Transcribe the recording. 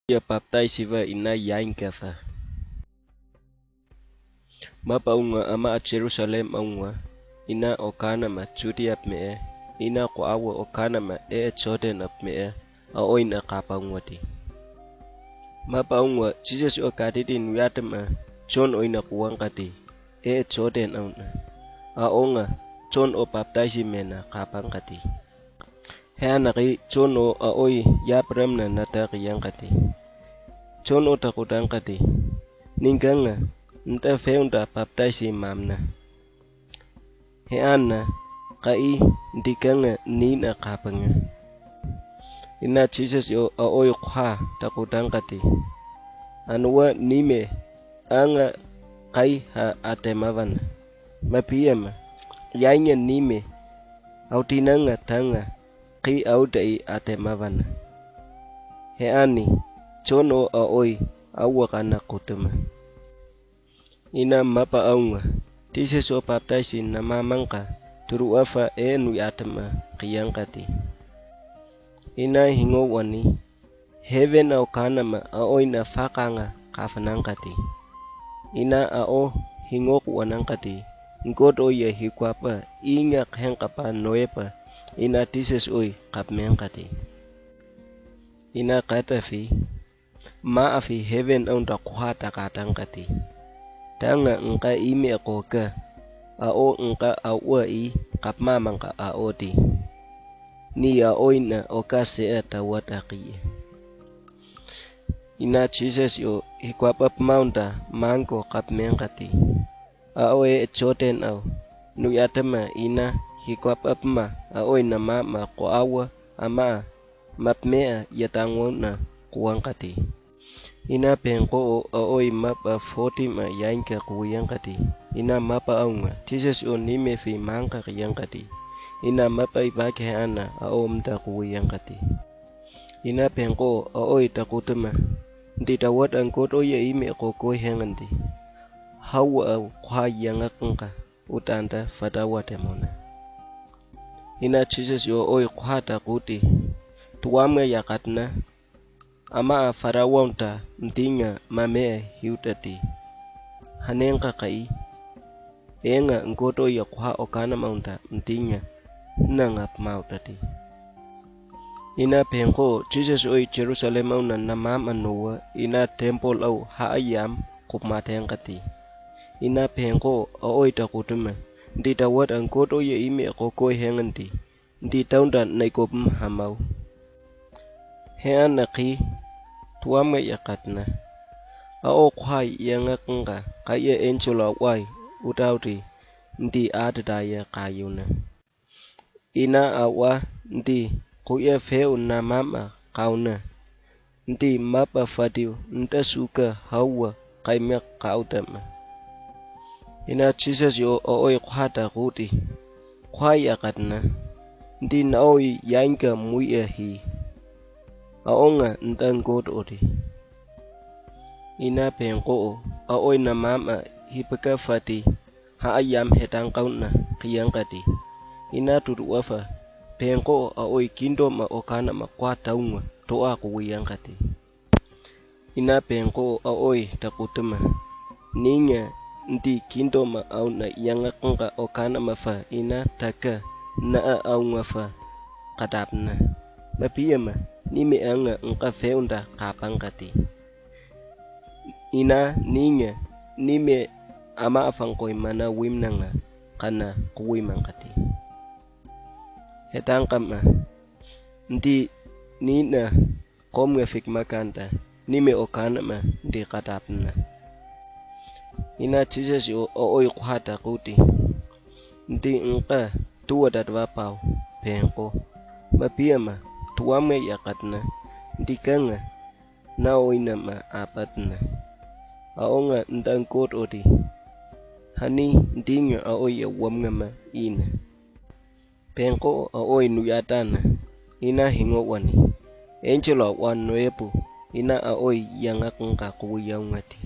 Ya baptiziwa ina yainkafa. Mapaunga ama a Jerusalem aunga ina okana ma Judea me ina ko awa okana ma Jordan ap me a oina kapaungwati. Mapaunga Jesus okadidi nuyatama John oina kuwangkati Jordan auna a onga John o baptizi mena kapangkati. Heanaki John o a oi yapramna nataki yangkati. John o takudangkati ninganga nta feunda baptizi mamna. Heana kai ndikanga nina kapanga. Ina Jesus yo a oi kwa takudangkati. Anuwa nime anga kai ha atemavana. Mapiyama yainya nime autinanga tanga ki audai atemavana. Heani John o a oi awa kana kutuma. Ina mapa aunga Jesus o baptizi na mamangka turu afa nuyatama kiyangkati. Ina hingo wani heaven au kanama a oi na fakanga kafanangkati. Ina a o hingo kuwanangkati God o ya hikwapa inga hengkapa noepa ina Jesus oi kapmengkati. Ina katafi maafi heaven au ndakuhata katangkati. Tanga ngka ime koka a o ngka awa i kapmamangka a odi. Ni a oina okase atawataki. Ina Jesus yo hikwapa pmaunda mangko kapmengkati. A oe Jordan au nuyatama ina hikwapa pma a oina mama ko awa ama mapmea yatangona kuwangkati. Ina pengko a oi mapa 40 ma yainka kuwangkati. Ina mapa aunga Jesus o nime fi mangka kiyangkati. Ina mapa ibake ana a omta kuwangkati. Ina pengko a oi takutama nditawat angkot o ya ime kokoi henganti. Hawa au kwa yangakangka utanda fadawatemona. Ina Jesus yo oi kwa takuti tuwame yakatna ama farawonta mtinga mame hiutati. Hanenka kai enga ngoto ya kwa okana maunta mtinga nangap mautati. Ina pengko Jesus oi Jerusalem mauna namam anuwa ina temple au haayam kupmatengkati. Ina pengko oi takutuma nditawat angkot o ya ime kokoi henganti nditaunda naikopum hamau. Heanaki tuame yakatna a o kwai yangakanga kaya enchola wai utauti ndi adadaya kayuna. Ina awa ndi kuya feu na mama kauna ndi mapa fadiu nta suka hawa kaimek kautama. Ina Jesus yo oi kwata kuti kwai yakatna ndi na oi yainka muya hi aonga ntangkot odi. Ina pengko a oi na mama hipaka fati haayam hetangkauna kiyangkati. Ina tutu wafa pengko a oi kindo ma okana ma kwa taunga toa kuwiyangkati. Ina pengko a oi takutama ninga ndi kindo ma au na yangakanga okana mafa ina taka na au ngafa kadapna. Mapiyama nime anga ngka feunda kapangkati. Ina ninga nime ama afangkoi mana wimnanga kana kuwimangkati. Hetangkama ndi nina komga fikmakanta nime okana ma ndi kadapna. Ina Jesus yo oi kuhata kuti ndi ngka tuwa dadwapau pengko. Mapiyama tuwame yakatna ndikanga na oina ma apatna. Aonga ndangkot odi. Hani ndinga a oi ya wamngama ina. Pengko a oi nuyatana ina hingo wani. Enchela wan noepu ina a oi yangakanga kuwiyangati.